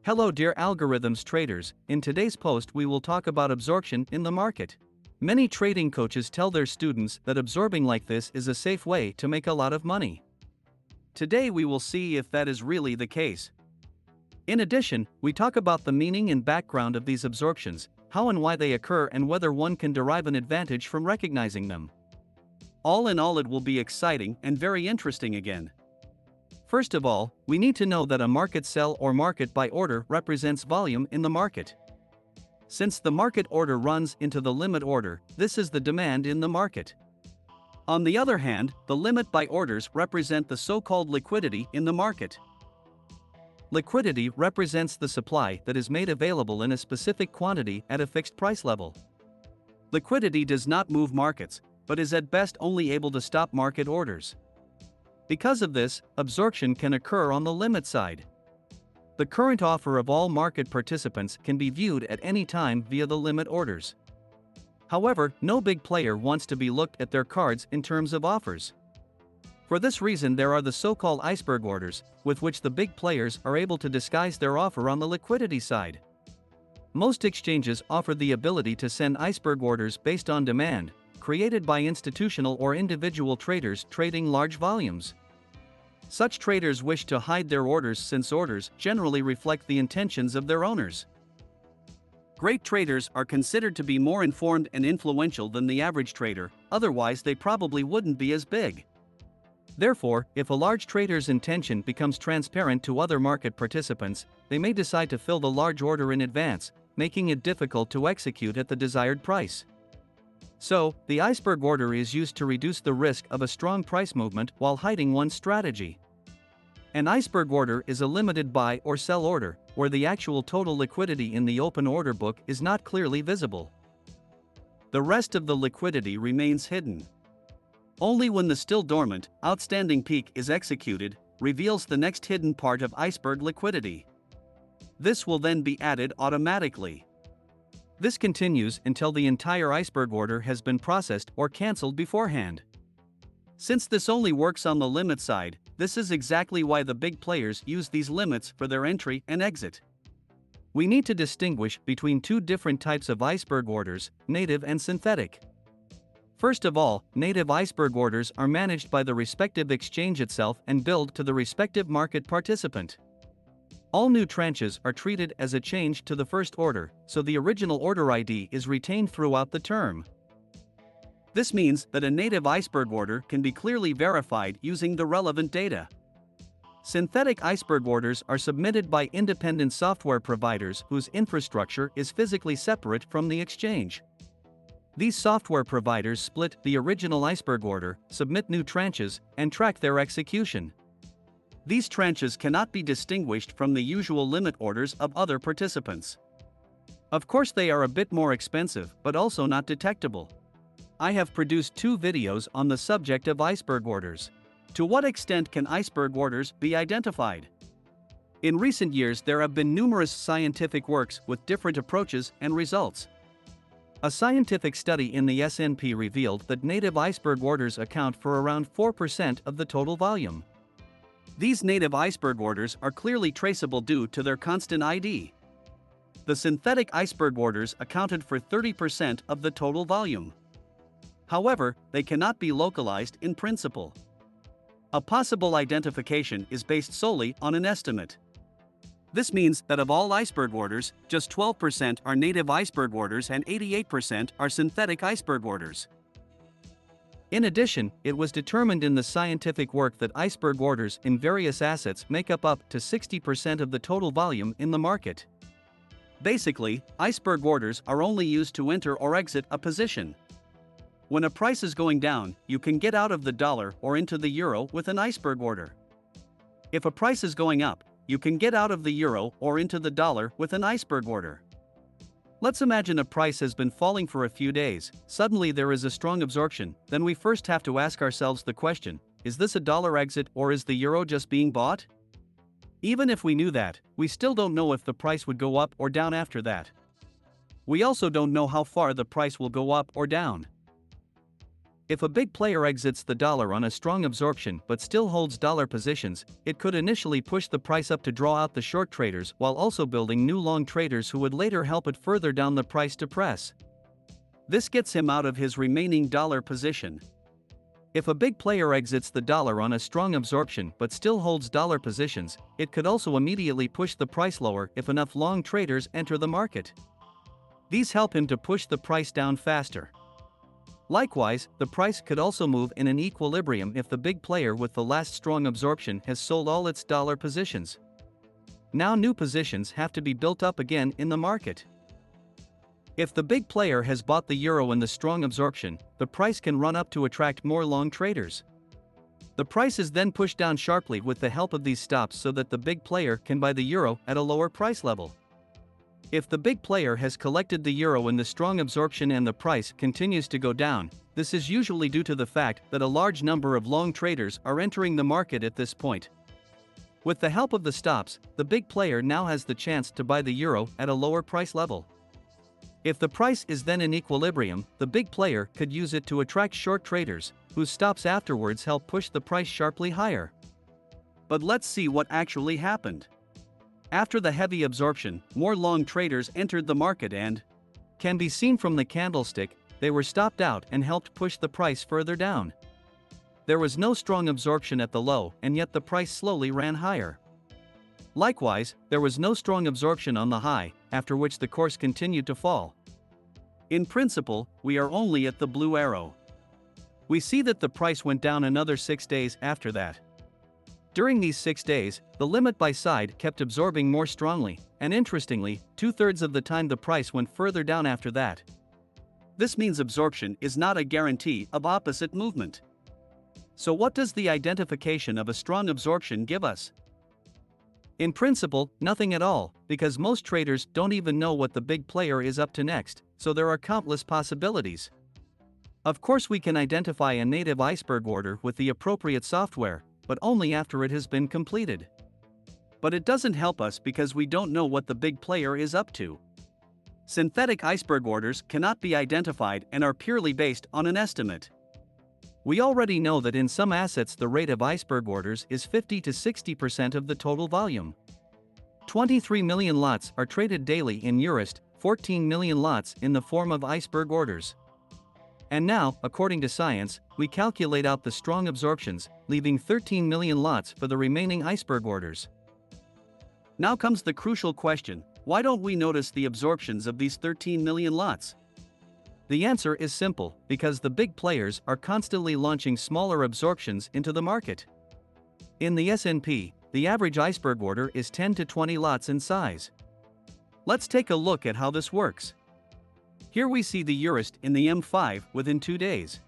Hello dear algorithms traders, in today's post we will talk about absorption in the market. Many trading coaches tell their students that absorbing like this is a safe way to make a lot of money. Today we will see if that is really the case. In addition, we talk about the meaning and background of these absorptions, how and why they occur and whether one can derive an advantage from recognizing them. All in all, it will be exciting and very interesting again. First of all, we need to know that a market sell or market buy order represents volume in the market. Since the market order runs into the limit order, this is the demand in the market. On the other hand, the limit buy orders represent the so-called liquidity in the market. Liquidity represents the supply that is made available in a specific quantity at a fixed price level. Liquidity does not move markets, but is at best only able to stop market orders. Because of this, absorption can occur on the limit side. The current offer of all market participants can be viewed at any time via the limit orders. However, no big player wants to be looked at their cards in terms of offers. For this reason, there are the so-called iceberg orders, with which the big players are able to disguise their offer on the liquidity side. Most exchanges offer the ability to send iceberg orders based on demand, created by institutional or individual traders trading large volumes. Such traders wish to hide their orders since orders generally reflect the intentions of their owners. Great traders are considered to be more informed and influential than the average trader, otherwise they probably wouldn't be as big. Therefore, if a large trader's intention becomes transparent to other market participants, they may decide to fill the large order in advance, making it difficult to execute at the desired price. So, the iceberg order is used to reduce the risk of a strong price movement while hiding one's strategy. An iceberg order is a limited buy or sell order, where the actual total liquidity in the open order book is not clearly visible. The rest of the liquidity remains hidden. Only when the still dormant, outstanding peak is executed, reveals the next hidden part of iceberg liquidity. This will then be added automatically. This continues until the entire iceberg order has been processed or cancelled beforehand. Since this only works on the limit side, this is exactly why the big players use these limits for their entry and exit. We need to distinguish between two different types of iceberg orders, native and synthetic. First of all, native iceberg orders are managed by the respective exchange itself and billed to the respective market participant. All new tranches are treated as a change to the first order, so the original order ID is retained throughout the term. This means that a native iceberg order can be clearly verified using the relevant data. Synthetic iceberg orders are submitted by independent software providers whose infrastructure is physically separate from the exchange. These software providers split the original iceberg order, submit new tranches, and track their execution. These tranches cannot be distinguished from the usual limit orders of other participants. Of course, they are a bit more expensive, but also not detectable. I have produced 2 videos on the subject of iceberg orders. To what extent can iceberg orders be identified? In recent years, there have been numerous scientific works with different approaches and results. A scientific study in the S&P revealed that native iceberg orders account for around 4% of the total volume. These native iceberg orders are clearly traceable due to their constant ID. The synthetic iceberg orders accounted for 30% of the total volume. However, they cannot be localized in principle. A possible identification is based solely on an estimate. This means that of all iceberg orders, just 12% are native iceberg orders and 88% are synthetic iceberg orders. In addition, it was determined in the scientific work that iceberg orders in various assets make up to 60% of the total volume in the market. Basically, iceberg orders are only used to enter or exit a position. When a price is going down, you can get out of the dollar or into the euro with an iceberg order. If a price is going up, you can get out of the euro or into the dollar with an iceberg order. Let's imagine a price has been falling for a few days, suddenly there is a strong absorption, then we first have to ask ourselves the question, is this a dollar exit or is the euro just being bought? Even if we knew that, we still don't know if the price would go up or down after that. We also don't know how far the price will go up or down. If a big player exits the dollar on a strong absorption but still holds dollar positions, it could initially push the price up to draw out the short traders while also building new long traders who would later help it further down the price to press. This gets him out of his remaining dollar position. If a big player exits the dollar on a strong absorption but still holds dollar positions, it could also immediately push the price lower if enough long traders enter the market. These help him to push the price down faster. Likewise, the price could also move in an equilibrium if the big player with the last strong absorption has sold all its dollar positions. Now new positions have to be built up again in the market. If the big player has bought the euro in the strong absorption, the price can run up to attract more long traders. The price is then pushed down sharply with the help of these stops so that the big player can buy the euro at a lower price level. If the big player has collected the euro in the strong absorption and the price continues to go down, this is usually due to the fact that a large number of long traders are entering the market at this point. With the help of the stops, the big player now has the chance to buy the euro at a lower price level. If the price is then in equilibrium, the big player could use it to attract short traders, whose stops afterwards help push the price sharply higher. But let's see what actually happened. After the heavy absorption, more long traders entered the market and can be seen from the candlestick, they were stopped out and helped push the price further down. There was no strong absorption at the low, and yet the price slowly ran higher. Likewise, there was no strong absorption on the high, after which the course continued to fall. In principle, we are only at the blue arrow. We see that the price went down another 6 days after that. During these 6 days, the limit buy side kept absorbing more strongly, and interestingly, 2/3 of the time the price went further down after that. This means absorption is not a guarantee of opposite movement. So what does the identification of a strong absorption give us? In principle, nothing at all, because most traders don't even know what the big player is up to next, so there are countless possibilities. Of course, we can identify a native iceberg order with the appropriate software, but only after it has been completed. But it doesn't help us because we don't know what the big player is up to. Synthetic iceberg orders cannot be identified and are purely based on an estimate. We already know that in some assets the rate of iceberg orders is 50 to 60% of the total volume. 23 million lots are traded daily in Eurist, 14 million lots in the form of iceberg orders. And now, according to science, we calculate out the strong absorptions, leaving 13 million lots for the remaining iceberg orders. Now comes the crucial question: why don't we notice the absorptions of these 13 million lots? The answer is simple: because the big players are constantly launching smaller absorptions into the market. In the S&P, the average iceberg order is 10 to 20 lots in size. Let's take a look at how this works. Here we see the Eurist in the M5 within 2 days.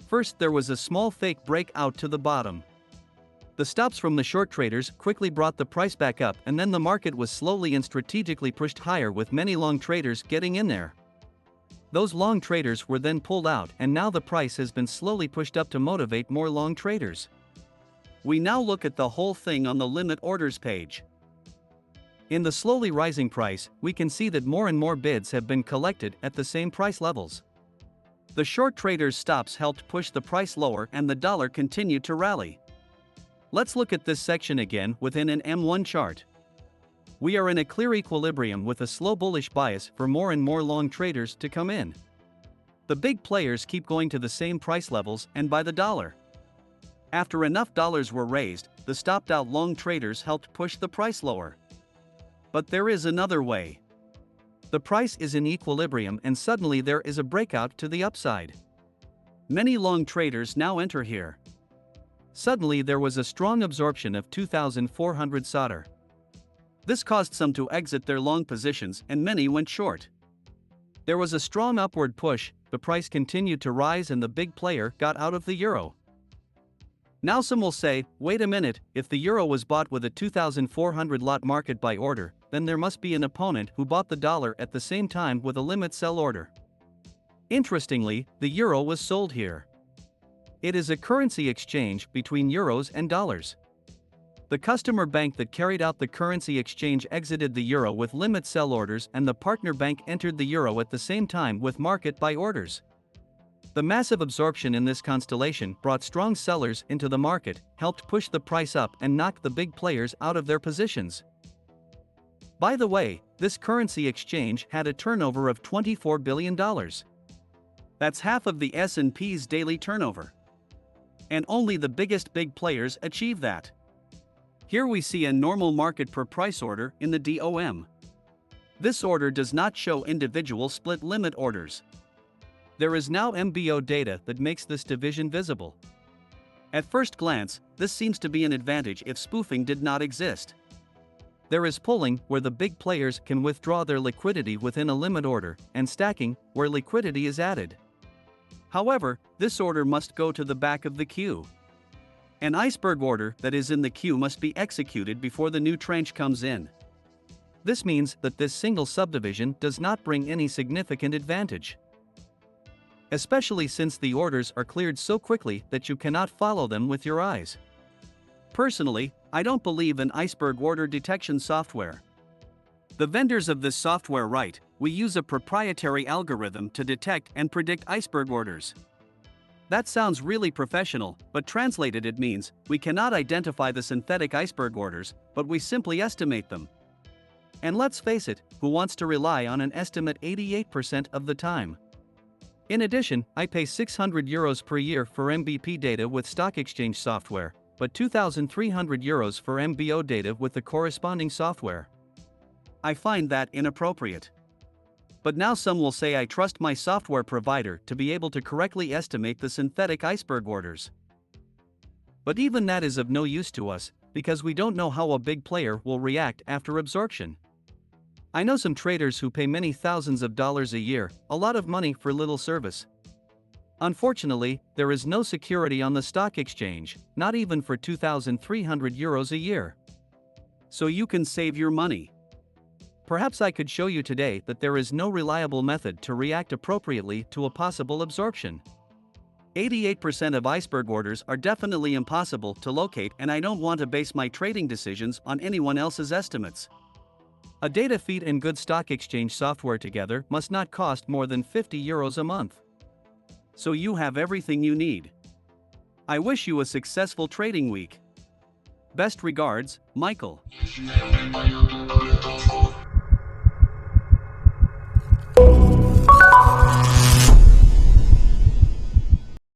First, there was a small fake break out to the bottom. The stops from the short traders quickly brought the price back up, and then the market was slowly and strategically pushed higher with many long traders getting in there. Those long traders were then pulled out, and now the price has been slowly pushed up to motivate more long traders. We now look at the whole thing on the limit orders page. In the slowly rising price, we can see that more and more bids have been collected at the same price levels. The short traders' stops helped push the price lower and the dollar continued to rally. Let's look at this section again within an M1 chart. We are in a clear equilibrium with a slow bullish bias for more and more long traders to come in. The big players keep going to the same price levels and buy the dollar. After enough dollars were raised, the stopped out long traders helped push the price lower. But there is another way. The price is in equilibrium and suddenly there is a breakout to the upside. Many long traders now enter here. Suddenly there was a strong absorption of 2,400 solder. This caused some to exit their long positions and many went short. There was a strong upward push, the price continued to rise and the big player got out of the euro. Now some will say, wait a minute, if the euro was bought with a 2,400 lot market buy order, then there must be an opponent who bought the dollar at the same time with a limit sell order. Interestingly, the euro was sold here. It is a currency exchange between euros and dollars. The customer bank that carried out the currency exchange exited the euro with limit sell orders and the partner bank entered the euro at the same time with market buy orders. The massive absorption in this constellation brought strong sellers into the market, helped push the price up and knocked the big players out of their positions. By the way, this currency exchange had a turnover of $24 billion. That's half of the S&P's daily turnover. And only the biggest big players achieve that. Here we see a normal market per price order in the DOM. This order does not show individual split limit orders. There is now MBO data that makes this division visible. At first glance, this seems to be an advantage if spoofing did not exist. There is pulling, where the big players can withdraw their liquidity within a limit order, and stacking, where liquidity is added. However, this order must go to the back of the queue. An iceberg order that is in the queue must be executed before the new tranche comes in. This means that this single subdivision does not bring any significant advantage, especially since the orders are cleared so quickly that you cannot follow them with your eyes. Personally, I don't believe in iceberg order detection software. The vendors of this software write, "We use a proprietary algorithm to detect and predict iceberg orders." That sounds really professional, but translated it means, we cannot identify the synthetic iceberg orders, but we simply estimate them. And let's face it, who wants to rely on an estimate 88% of the time? In addition, I pay €600 per year for MBP data with stock exchange software, but €2,300 for MBO data with the corresponding software. I find that inappropriate. But now some will say I trust my software provider to be able to correctly estimate the synthetic iceberg orders. But even that is of no use to us, because we don't know how a big player will react after absorption. I know some traders who pay many thousands of dollars a year, a lot of money for little service. Unfortunately, there is no security on the stock exchange, not even for €2,300 a year. So you can save your money. Perhaps I could show you today that there is no reliable method to react appropriately to a possible absorption. 88% of iceberg orders are definitely impossible to locate, and I don't want to base my trading decisions on anyone else's estimates. A data feed and good stock exchange software together must not cost more than €50 a month. So you have everything you need. I wish you a successful trading week. Best regards, Michael.